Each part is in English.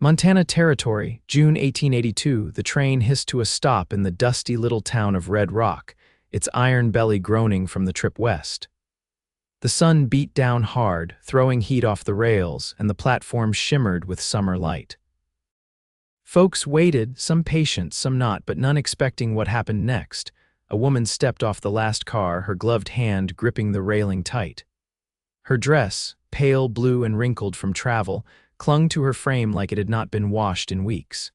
Montana Territory, June 1882, the train hissed to a stop in the dusty little town of Red Rock, its iron belly groaning from the trip west. The sun beat down hard, throwing heat off the rails, and the platform shimmered with summer light. Folks waited, some patient, some not, but none expecting what happened next. A woman stepped off the last car, her gloved hand gripping the railing tight. Her dress, pale blue and wrinkled from travel, clung to her frame like it had not been washed in weeks.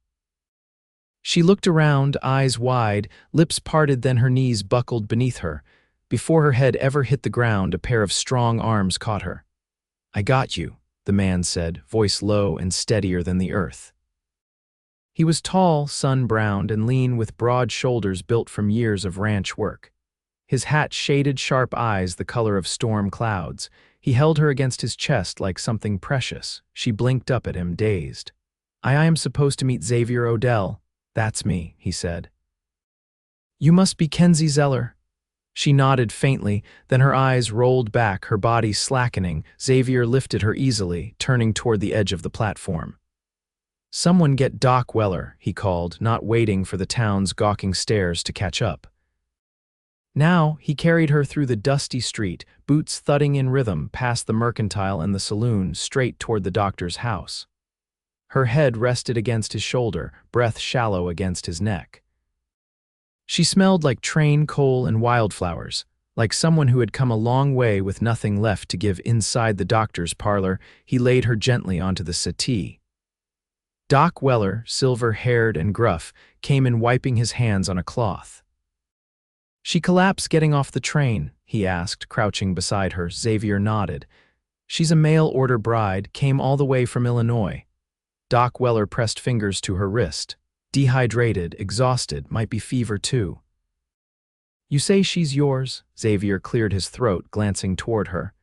She looked around, eyes wide, lips parted, then her knees buckled beneath her. Before her head ever hit the ground, a pair of strong arms caught her. "I got you," the man said, voice low and steadier than the earth. He was tall, sun-browned, and lean with broad shoulders built from years of ranch work. His hat shaded sharp eyes the color of storm clouds. He held her against his chest like something precious. She blinked up at him, dazed. I am supposed to meet Xavier O'Dell." "That's me," he said. "You must be Kenzie Zeller." She nodded faintly, then her eyes rolled back, her body slackening. Xavier lifted her easily, turning toward the edge of the platform. "Someone get Doc Weller," he called, not waiting for the town's gawking stares to catch up. Now, he carried her through the dusty street, boots thudding in rhythm, past the mercantile and the saloon, straight toward the doctor's house. Her head rested against his shoulder, breath shallow against his neck. She smelled like train coal and wildflowers, like someone who had come a long way with nothing left to give. Inside the doctor's parlor, he laid her gently onto the settee. Doc Weller, silver-haired and gruff, came in wiping his hands on a cloth. "She collapsed getting off the train?" he asked, crouching beside her. Xavier nodded. "She's a mail-order bride, came all the way from Illinois." Doc Weller pressed fingers to her wrist. "Dehydrated, exhausted, might be fever too." "You say she's yours?" Xavier cleared his throat, glancing toward her.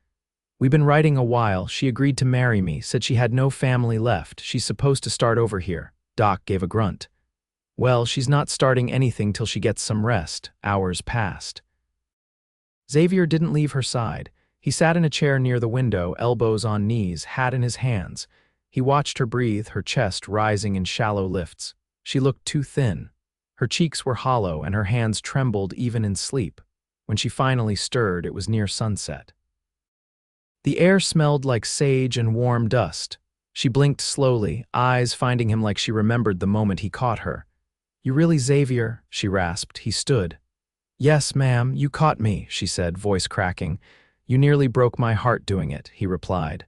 "We've been writing a while. She agreed to marry me, said she had no family left. She's supposed to start over here." Doc gave a grunt. "Well, she's not starting anything till she gets some rest." Hours passed. Xavier didn't leave her side. He sat in a chair near the window, elbows on knees, hat in his hands. He watched her breathe, her chest rising in shallow lifts. She looked too thin. Her cheeks were hollow and her hands trembled even in sleep. When she finally stirred, it was near sunset. The air smelled like sage and warm dust. She blinked slowly, eyes finding him like she remembered the moment he caught her. "You really Xavier?" she rasped. He stood. "Yes, ma'am, you caught me," she said, voice cracking. "You nearly broke my heart doing it," he replied.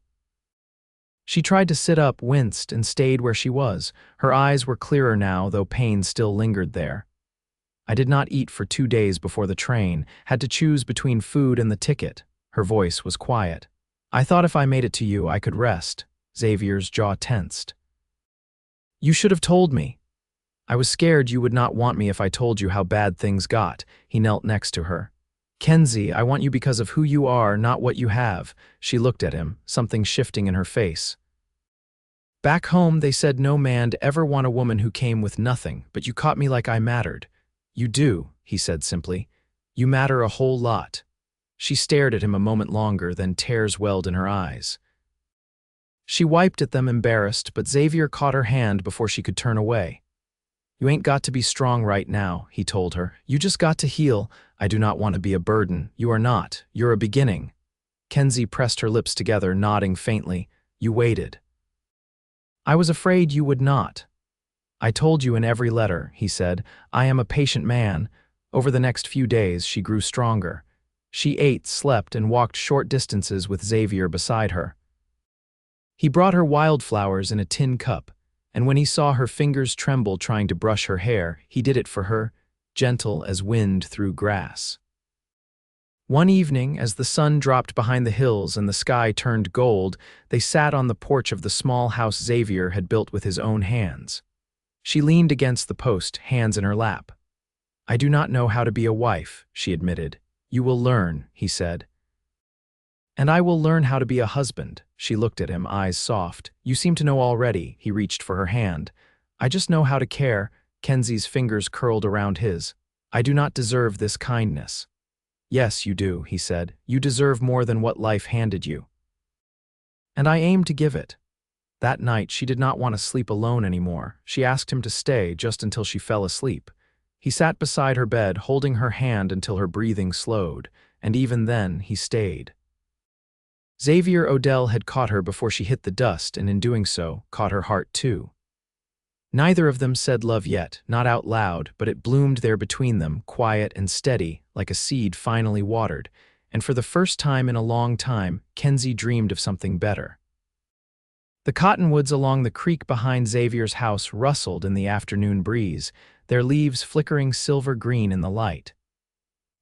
She tried to sit up, winced, and stayed where she was. Her eyes were clearer now, though pain still lingered there. "I did not eat for 2 days before the train, had to choose between food and the ticket." Her voice was quiet. "I thought if I made it to you, I could rest." Xavier's jaw tensed. "You should have told me. I was scared you would not want me if I told you how bad things got." He knelt next to her. "Kenzie, I want you because of who you are, not what you have." She looked at him, something shifting in her face. "Back home, they said no man'd ever want a woman who came with nothing, but you caught me like I mattered." "You do," he said simply. "You matter a whole lot." She stared at him a moment longer, then tears welled in her eyes. She wiped at them, embarrassed, but Xavier caught her hand before she could turn away. "You ain't got to be strong right now," he told her. "You just got to heal." "I do not want to be a burden." "You are not. You're a beginning." Kenzie pressed her lips together, nodding faintly. "You waited." "I was afraid you would not." "I told you in every letter," he said. "I am a patient man." Over the next few days, she grew stronger. She ate, slept, and walked short distances with Xavier beside her. He brought her wildflowers in a tin cup, and when he saw her fingers tremble trying to brush her hair, he did it for her, gentle as wind through grass. One evening, as the sun dropped behind the hills and the sky turned gold, they sat on the porch of the small house Xavier had built with his own hands. She leaned against the post, hands in her lap. "I do not know how to be a wife," she admitted. "You will learn," he said. "And I will learn how to be a husband." She looked at him, eyes soft. "You seem to know already." He reached for her hand. "I just know how to care." Kenzie's fingers curled around his. "I do not deserve this kindness." "Yes, you do," he said. "You deserve more than what life handed you." "And I aim to give it." That night, she did not want to sleep alone anymore. She asked him to stay just until she fell asleep. He sat beside her bed, holding her hand until her breathing slowed, and even then, he stayed. Xavier O'Dell had caught her before she hit the dust, and in doing so, caught her heart too. Neither of them said love yet, not out loud, but it bloomed there between them, quiet and steady, like a seed finally watered, and for the first time in a long time, Kenzie dreamed of something better. The cottonwoods along the creek behind Xavier's house rustled in the afternoon breeze, their leaves flickering silver green in the light.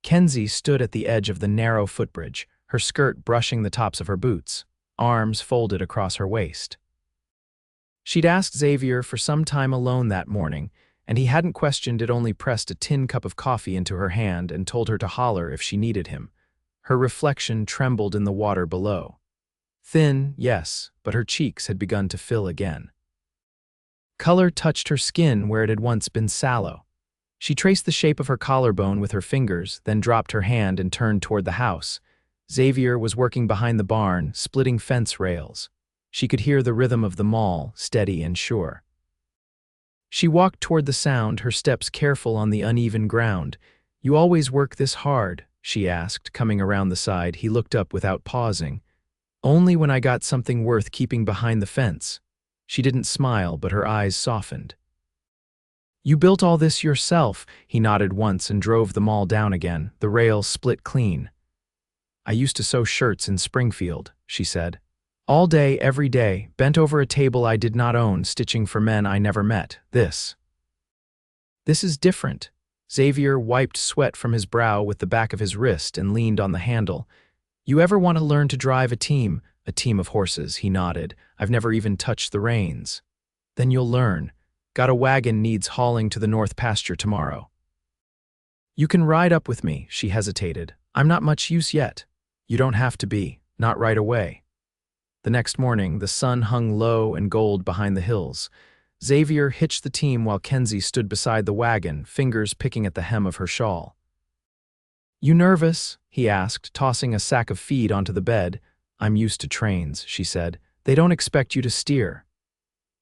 Kenzie stood at the edge of the narrow footbridge, her skirt brushing the tops of her boots, arms folded across her waist. She'd asked Xavier for some time alone that morning, and he hadn't questioned it, only pressed a tin cup of coffee into her hand and told her to holler if she needed him. Her reflection trembled in the water below. Thin, yes, but her cheeks had begun to fill again. Color touched her skin where it had once been sallow. She traced the shape of her collarbone with her fingers, then dropped her hand and turned toward the house. Xavier was working behind the barn, splitting fence rails. She could hear the rhythm of the maul, steady and sure. She walked toward the sound, her steps careful on the uneven ground. "You always work this hard?" she asked, coming around the side. He looked up without pausing. "Only when I got something worth keeping behind the fence." She didn't smile, but her eyes softened. "You built all this yourself?" He nodded once and drove the maul down again. The rails split clean. "I used to sew shirts in Springfield," she said. "All day, every day, bent over a table I did not own, stitching for men I never met. This is different." Xavier wiped sweat from his brow with the back of his wrist and leaned on the handle. "You ever want to learn to drive a team of horses?" He nodded. "I've never even touched the reins." "Then you'll learn. Got a wagon needs hauling to the north pasture tomorrow." "You can ride up with me," she hesitated. "I'm not much use yet." "You don't have to be, not right away." The next morning, the sun hung low and gold behind the hills. Xavier hitched the team while Kenzie stood beside the wagon, fingers picking at the hem of her shawl. "You nervous?" he asked, tossing a sack of feed onto the bed. "I'm used to trains," she said. "They don't expect you to steer."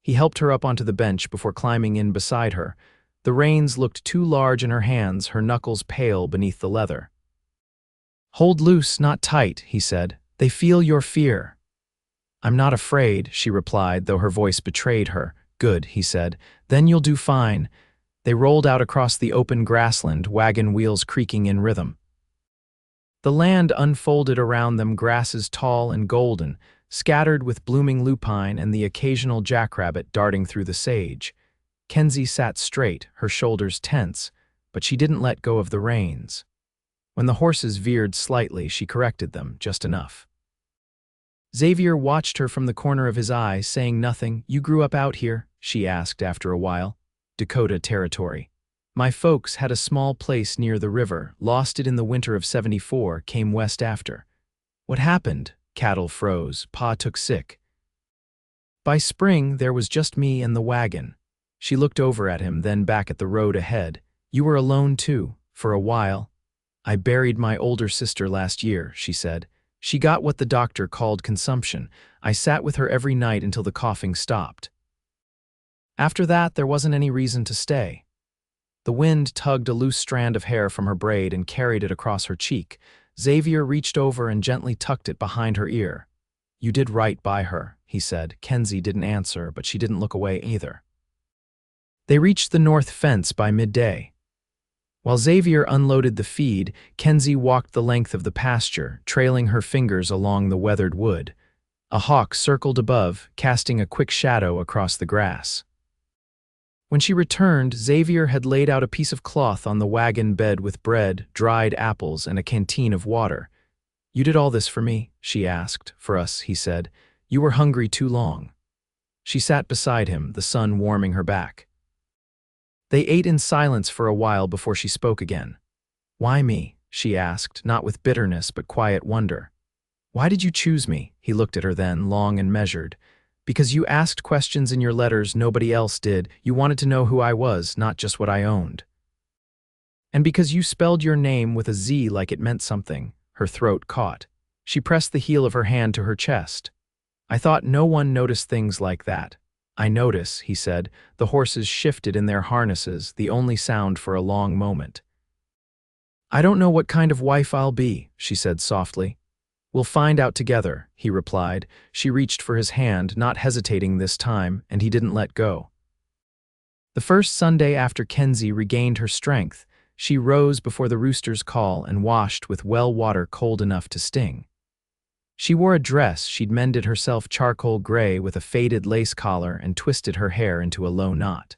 He helped her up onto the bench before climbing in beside her. The reins looked too large in her hands, her knuckles pale beneath the leather. "Hold loose, not tight," he said. "They feel your fear." "I'm not afraid," she replied, though her voice betrayed her. "Good," he said. "Then you'll do fine." They rolled out across the open grassland, wagon wheels creaking in rhythm. The land unfolded around them, grasses tall and golden, scattered with blooming lupine and the occasional jackrabbit darting through the sage. Kenzie sat straight, her shoulders tense, but she didn't let go of the reins. When the horses veered slightly, she corrected them, just enough. Xavier watched her from the corner of his eye, saying nothing. "You grew up out here?" she asked after a while. "Dakota Territory. My folks had a small place near the river, lost it in the winter of '74, came west after." "What happened?" "Cattle froze. Pa took sick. By spring, there was just me and the wagon." She looked over at him, then back at the road ahead. "You were alone too, for a while." "I buried my older sister last year," she said. "She got what the doctor called consumption. I sat with her every night until the coughing stopped. After that, there wasn't any reason to stay." The wind tugged a loose strand of hair from her braid and carried it across her cheek. Xavier reached over and gently tucked it behind her ear. "You did right by her," he said. Kenzie didn't answer, but she didn't look away either. They reached the north fence by midday. While Xavier unloaded the feed, Kenzie walked the length of the pasture, trailing her fingers along the weathered wood. A hawk circled above, casting a quick shadow across the grass. When she returned, Xavier had laid out a piece of cloth on the wagon bed with bread, dried apples, and a canteen of water. "You did all this for me?" she asked. "For us," he said. "You were hungry too long." She sat beside him, the sun warming her back. They ate in silence for a while before she spoke again. "Why me?" she asked, not with bitterness but quiet wonder. "Why did you choose me?" He looked at her then, long and measured. "Because you asked questions in your letters nobody else did. You wanted to know who I was, not just what I owned. And because you spelled your name with a Z like it meant something." Her throat caught. She pressed the heel of her hand to her chest. I thought no one noticed things like that. I notice, he said. The horses shifted in their harnesses, the only sound for a long moment. I don't know what kind of wife I'll be, she said softly. We'll find out together, he replied. She reached for his hand, not hesitating this time, and he didn't let go. The first Sunday after Kenzie regained her strength, she rose before the rooster's call and washed with well water cold enough to sting. She wore a dress she'd mended herself charcoal gray with a faded lace collar and twisted her hair into a low knot.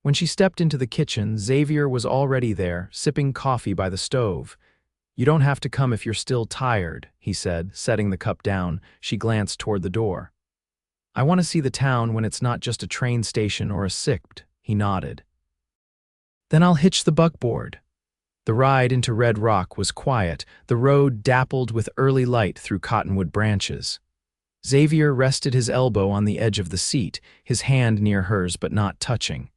When she stepped into the kitchen, Xavier was already there, sipping coffee by the stove. You don't have to come if you're still tired, he said, setting the cup down. She glanced toward the door. I want to see the town when it's not just a train station or a sict, he nodded. Then I'll hitch the buckboard. The ride into Red Rock was quiet, the road dappled with early light through cottonwood branches. Xavier rested his elbow on the edge of the seat, his hand near hers but not touching.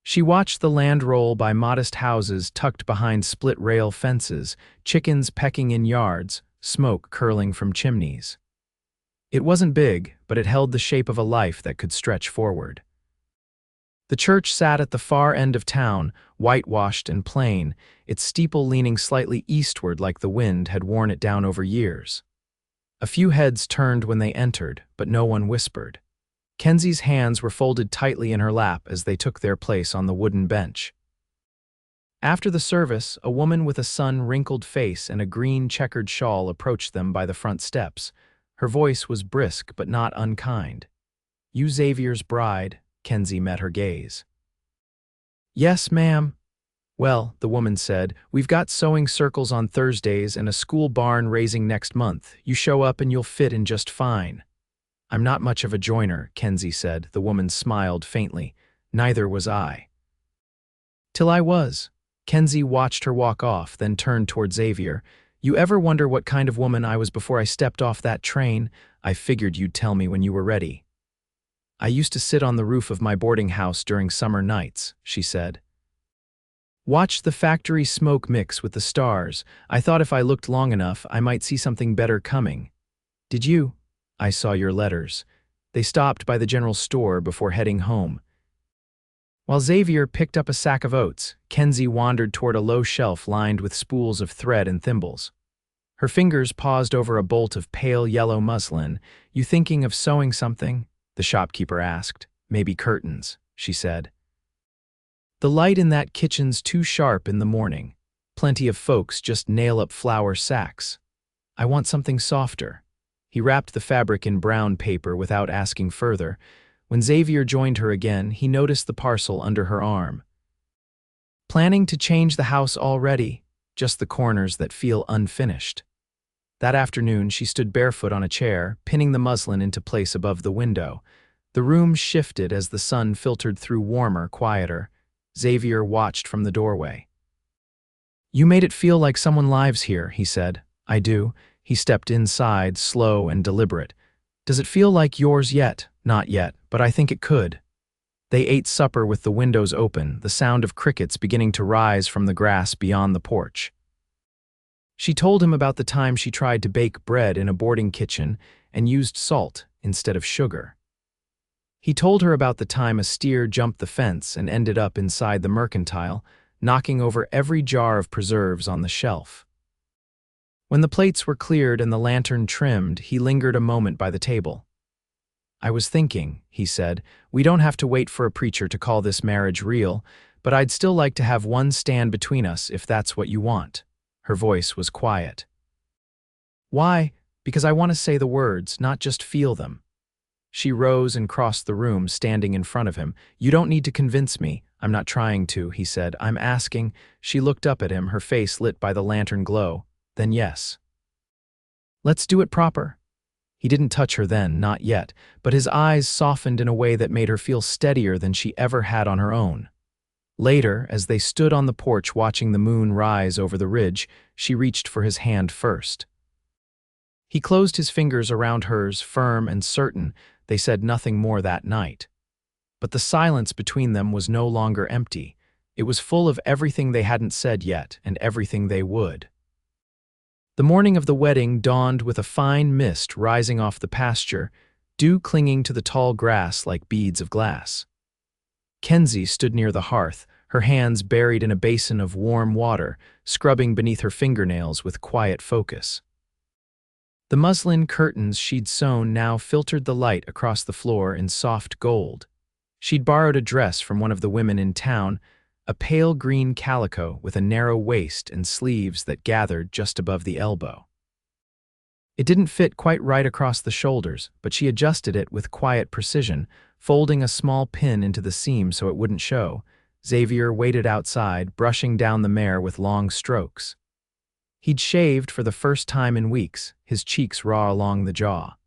She watched the land roll by modest houses tucked behind split-rail fences, chickens pecking in yards, smoke curling from chimneys. It wasn't big, but it held the shape of a life that could stretch forward. The church sat at the far end of town, whitewashed and plain, its steeple leaning slightly eastward like the wind had worn it down over years. A few heads turned when they entered, but no one whispered. Kenzie's hands were folded tightly in her lap as they took their place on the wooden bench. After the service, a woman with a sun-wrinkled face and a green checkered shawl approached them by the front steps. Her voice was brisk but not unkind. You Xavier's bride? Kenzie met her gaze. Yes, ma'am. Well, the woman said, we've got sewing circles on Thursdays and a school barn raising next month. You show up and you'll fit in just fine. I'm not much of a joiner, Kenzie said. The woman smiled faintly. Neither was I. Till I was. Kenzie watched her walk off, then turned toward Xavier. You ever wonder what kind of woman I was before I stepped off that train? I figured you'd tell me when you were ready. I used to sit on the roof of my boarding house during summer nights, she said. Watch the factory smoke mix with the stars. I thought if I looked long enough, I might see something better coming. Did you? I saw your letters. They stopped by the general store before heading home. While Xavier picked up a sack of oats, Kenzie wandered toward a low shelf lined with spools of thread and thimbles. Her fingers paused over a bolt of pale yellow muslin. You thinking of sewing something? The shopkeeper asked. Maybe curtains, she said. The light in that kitchen's too sharp in the morning. Plenty of folks just nail up flour sacks. I want something softer. He wrapped the fabric in brown paper without asking further. When Xavier joined her again, he noticed the parcel under her arm. Planning to change the house already, just the corners that feel unfinished. That afternoon, she stood barefoot on a chair, pinning the muslin into place above the window. The room shifted as the sun filtered through warmer, quieter. Xavier watched from the doorway. You made it feel like someone lives here, he said. I do. He stepped inside, slow and deliberate. Does it feel like yours yet? Not yet, but I think it could. They ate supper with the windows open, the sound of crickets beginning to rise from the grass beyond the porch. She told him about the time she tried to bake bread in a boarding kitchen and used salt instead of sugar. He told her about the time a steer jumped the fence and ended up inside the mercantile, knocking over every jar of preserves on the shelf. When the plates were cleared and the lantern trimmed, he lingered a moment by the table. I was thinking, he said, we don't have to wait for a preacher to call this marriage real, but I'd still like to have one stand between us if that's what you want. Her voice was quiet. Why? Because I want to say the words, not just feel them. She rose and crossed the room, standing in front of him. You don't need to convince me. I'm not trying to, he said. I'm asking. She looked up at him, her face lit by the lantern glow. Then yes. Let's do it proper. He didn't touch her then, not yet, but his eyes softened in a way that made her feel steadier than she ever had on her own. Later, as they stood on the porch watching the moon rise over the ridge, she reached for his hand first. He closed his fingers around hers, firm and certain. They said nothing more that night. But the silence between them was no longer empty. It was full of everything they hadn't said yet and everything they would. The morning of the wedding dawned with a fine mist rising off the pasture, dew clinging to the tall grass like beads of glass. Kenzie stood near the hearth, her hands buried in a basin of warm water, scrubbing beneath her fingernails with quiet focus. The muslin curtains she'd sewn now filtered the light across the floor in soft gold. She'd borrowed a dress from one of the women in town, a pale green calico with a narrow waist and sleeves that gathered just above the elbow. It didn't fit quite right across the shoulders, but she adjusted it with quiet precision, folding a small pin into the seam so it wouldn't show. Xavier waited outside, brushing down the mare with long strokes. He'd shaved for the first time in weeks, his cheeks raw along the jaw.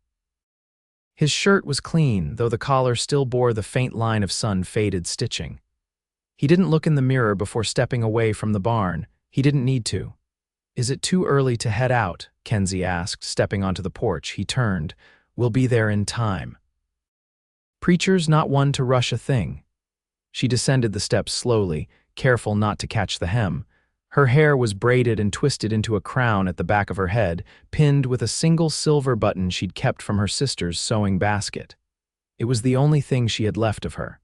His shirt was clean, though the collar still bore the faint line of sun-faded stitching. He didn't look in the mirror before stepping away from the barn. He didn't need to. "Is it too early to head out?" Kenzie asked, stepping onto the porch. He turned. "We'll be there in time." Preacher's not one to rush a thing. She descended the steps slowly, careful not to catch the hem. Her hair was braided and twisted into a crown at the back of her head, pinned with a single silver button she'd kept from her sister's sewing basket. It was the only thing she had left of her.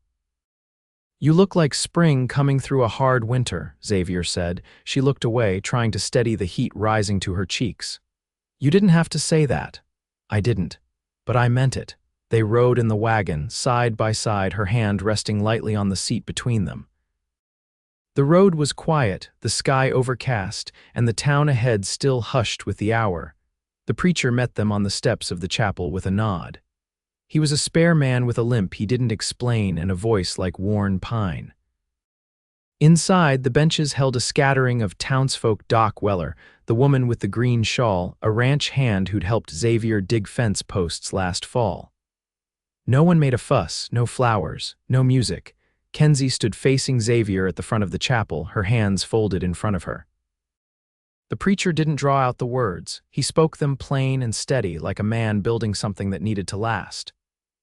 "You look like spring coming through a hard winter," Xavier said. She looked away, trying to steady the heat rising to her cheeks. "You didn't have to say that." "I didn't. But I meant it." They rode in the wagon, side by side, her hand resting lightly on the seat between them. The road was quiet, the sky overcast, and the town ahead still hushed with the hour. The preacher met them on the steps of the chapel with a nod. He was a spare man with a limp he didn't explain and a voice like worn pine. Inside, the benches held a scattering of townsfolk. Doc Weller, the woman with the green shawl, a ranch hand who'd helped Xavier dig fence posts last fall. No one made a fuss, no flowers, no music. Kenzie stood facing Xavier at the front of the chapel, her hands folded in front of her. The preacher didn't draw out the words. He spoke them plain and steady, like a man building something that needed to last.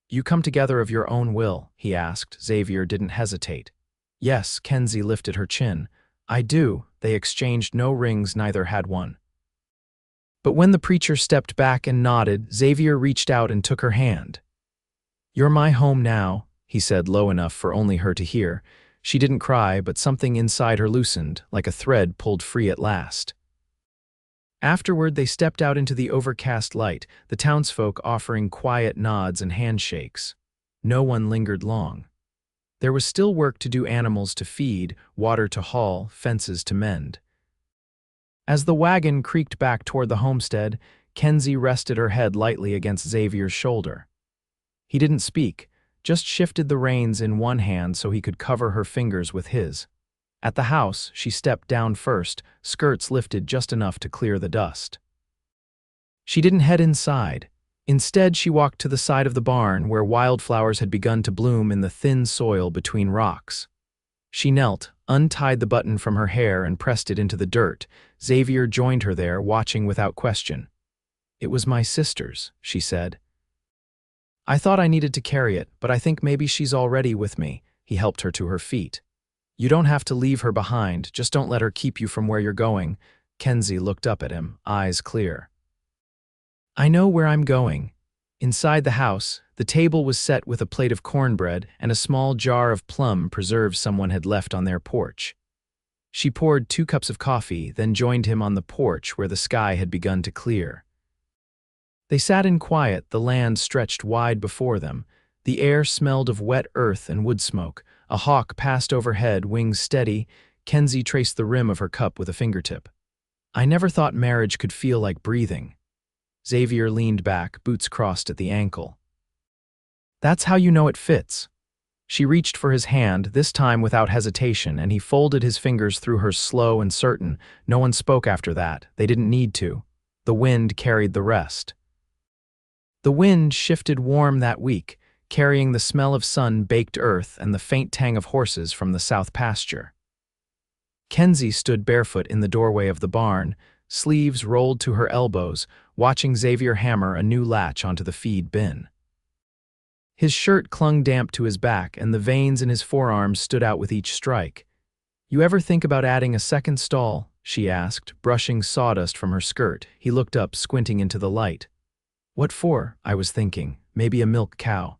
"You come together of your own will?" he asked. Xavier didn't hesitate. "Yes," Kenzie lifted her chin. "I do." They exchanged no rings, neither had one. But when the preacher stepped back and nodded, Xavier reached out and took her hand. "You're my home now," he said low enough for only her to hear. She didn't cry, but something inside her loosened, like a thread pulled free at last. Afterward, they stepped out into the overcast light, the townsfolk offering quiet nods and handshakes. No one lingered long. There was still work to do: animals to feed, water to haul, fences to mend. As the wagon creaked back toward the homestead, Kenzie rested her head lightly against Xavier's shoulder. He didn't speak, just shifted the reins in one hand so he could cover her fingers with his. At the house, she stepped down first, skirts lifted just enough to clear the dust. She didn't head inside. Instead, she walked to the side of the barn where wildflowers had begun to bloom in the thin soil between rocks. She knelt, untied the button from her hair and pressed it into the dirt. Xavier joined her there, watching without question. "It was my sister's," she said. "I thought I needed to carry it, but I think maybe she's already with me." He helped her to her feet. "You don't have to leave her behind, just don't let her keep you from where you're going." Kenzie looked up at him, eyes clear. "I know where I'm going." Inside the house, the table was set with a plate of cornbread and a small jar of plum preserves someone had left on their porch. She poured 2 cups of coffee, then joined him on the porch where the sky had begun to clear. They sat in quiet, the land stretched wide before them. The air smelled of wet earth and wood smoke. A hawk passed overhead, wings steady. Kenzie traced the rim of her cup with a fingertip. "I never thought marriage could feel like breathing." Xavier leaned back, boots crossed at the ankle. "That's how you know it fits." She reached for his hand, this time without hesitation, and he folded his fingers through hers slow and certain. No one spoke after that. They didn't need to. The wind carried the rest. The wind shifted warm that week, carrying the smell of sun-baked earth and the faint tang of horses from the south pasture. Kenzie stood barefoot in the doorway of the barn, sleeves rolled to her elbows, watching Xavier hammer a new latch onto the feed bin. His shirt clung damp to his back, and the veins in his forearms stood out with each strike. "You ever think about adding a second stall?" she asked, brushing sawdust from her skirt. He looked up, squinting into the light. What for? I was thinking. Maybe a milk cow.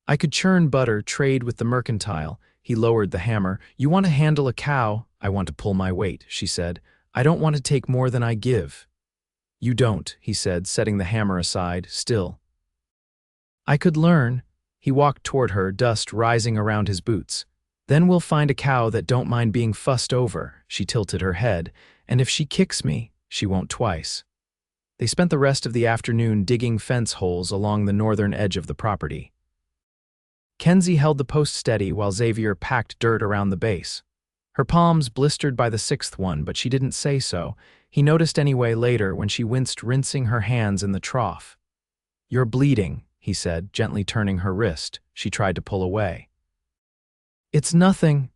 I could churn butter, trade with the mercantile. He lowered the hammer. You want to handle a cow? I want to pull my weight, she said. I don't want to take more than I give. You don't, he said, setting the hammer aside, still. I could learn. He walked toward her, dust rising around his boots. Then we'll find a cow that don't mind being fussed over. She tilted her head. And if she kicks me, she won't twice. They spent the rest of the afternoon digging fence holes along the northern edge of the property. Kenzie held the post steady while Xavier packed dirt around the base. Her palms blistered by the sixth one, but she didn't say so. He noticed anyway later when she winced, rinsing her hands in the trough. You're bleeding, he said, gently turning her wrist. She tried to pull away. It's nothing.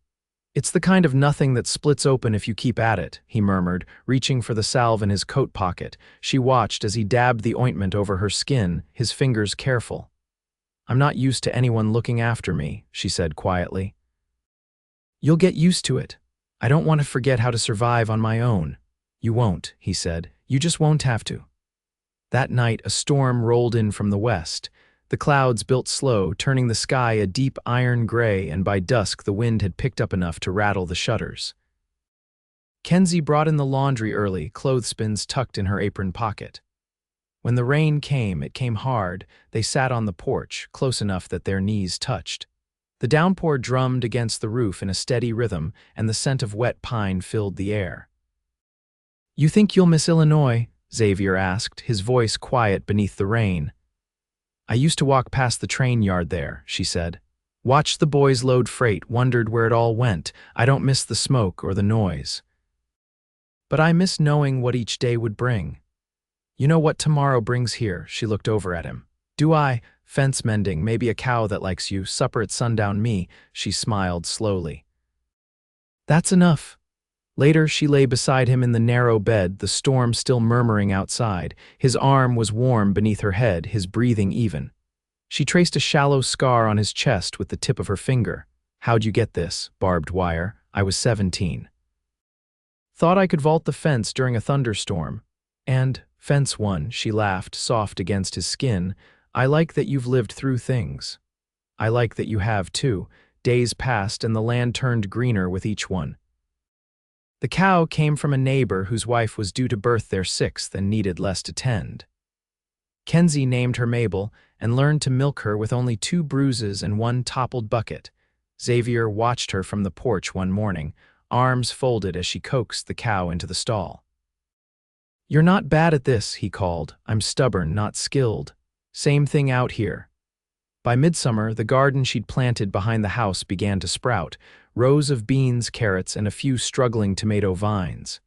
It's the kind of nothing that splits open if you keep at it, he murmured, reaching for the salve in his coat pocket. She watched as he dabbed the ointment over her skin, his fingers careful. I'm not used to anyone looking after me, she said quietly. You'll get used to it. I don't want to forget how to survive on my own. You won't, he said. You just won't have to. That night, a storm rolled in from the west. The clouds built slow, turning the sky a deep iron gray, and by dusk the wind had picked up enough to rattle the shutters. Kenzie brought in the laundry early, clothespins tucked in her apron pocket. When the rain came, it came hard. They sat on the porch, close enough that their knees touched. The downpour drummed against the roof in a steady rhythm, and the scent of wet pine filled the air. You think you'll miss Illinois? Xavier asked, his voice quiet beneath the rain. I used to walk past the train yard there, she said. Watched the boys load freight, wondered where it all went. I don't miss the smoke or the noise. But I miss knowing what each day would bring. You know what tomorrow brings here, she looked over at him. Do I? Fence mending, maybe a cow that likes you, supper at sundown me, she smiled slowly. That's enough. Later, she lay beside him in the narrow bed, the storm still murmuring outside. His arm was warm beneath her head, his breathing even. She traced a shallow scar on his chest with the tip of her finger. How'd you get this? Barbed wire. I was 17. Thought I could vault the fence during a thunderstorm. And, fence one, she laughed, soft against his skin. I like that you've lived through things. I like that you have, too. Days passed and the land turned greener with each one. The cow came from a neighbor whose wife was due to birth their sixth and needed less to tend. Kenzie named her Mabel and learned to milk her with only 2 bruises and 1 toppled bucket. Xavier watched her from the porch one morning, arms folded as she coaxed the cow into the stall. You're not bad at this, he called. I'm stubborn, not skilled. Same thing out here. By midsummer, the garden she'd planted behind the house began to sprout, rows of beans, carrots, and a few struggling tomato vines.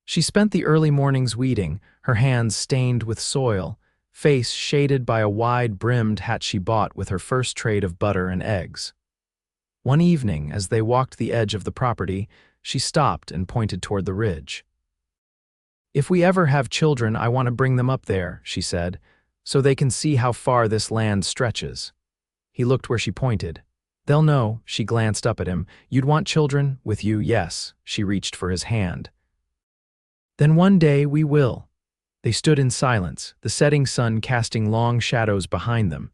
She spent the early mornings weeding, her hands stained with soil, face shaded by a wide-brimmed hat she bought with her first trade of butter and eggs. One evening, as they walked the edge of the property, she stopped and pointed toward the ridge. If we ever have children, I want to bring them up there, she said, so they can see how far this land stretches. He looked where she pointed. They'll know, she glanced up at him. You'd want children? With you, yes. She reached for his hand. Then one day we will. They stood in silence, the setting sun casting long shadows behind them.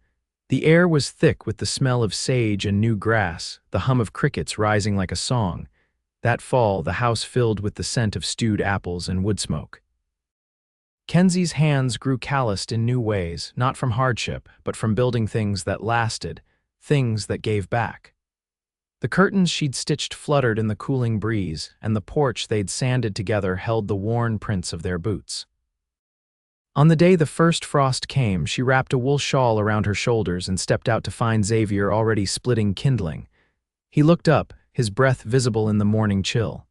The air was thick with the smell of sage and new grass, the hum of crickets rising like a song. That fall, the house filled with the scent of stewed apples and wood smoke. Kenzie's hands grew calloused in new ways, not from hardship, but from building things that lasted, things that gave back. The curtains she'd stitched fluttered in the cooling breeze, and the porch they'd sanded together held the worn prints of their boots. On the day the first frost came, she wrapped a wool shawl around her shoulders and stepped out to find Xavier already splitting kindling. He looked up, his breath visible in the morning chill.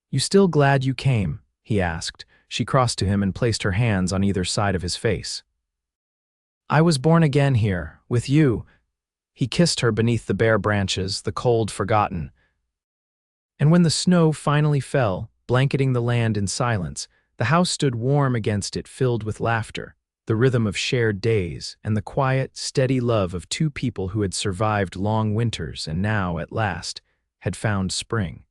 You still glad you came? He asked. She crossed to him and placed her hands on either side of his face. I was born again here, with you. He kissed her beneath the bare branches, the cold forgotten. And when the snow finally fell, blanketing the land in silence, the house stood warm against it, filled with laughter, the rhythm of shared days, and the quiet, steady love of 2 people who had survived long winters and now, at last, had found spring.